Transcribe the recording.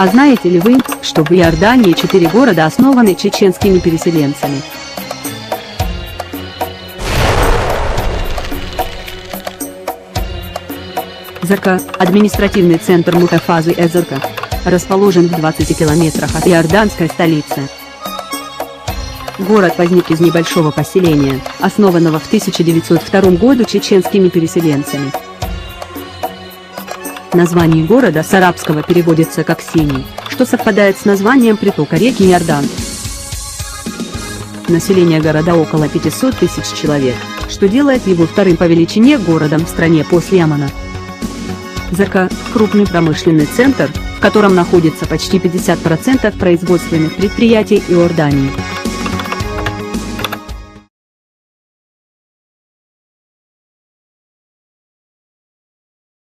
А знаете ли вы, что в Иордании 4 города основаны чеченскими переселенцами? Зака, административный центр Мухафазы Эзерка, расположен в 20 километрах от иорданской столицы. Город возник из небольшого поселения, основанного в 1902 году чеченскими переселенцами. Название города с арабского переводится как «синий», что совпадает с названием притока реки Иордан. Население города около 500 тысяч человек, что делает его вторым по величине городом в стране после Ямана. Зака – крупный промышленный центр, в котором находится почти 50% производственных предприятий Иордании.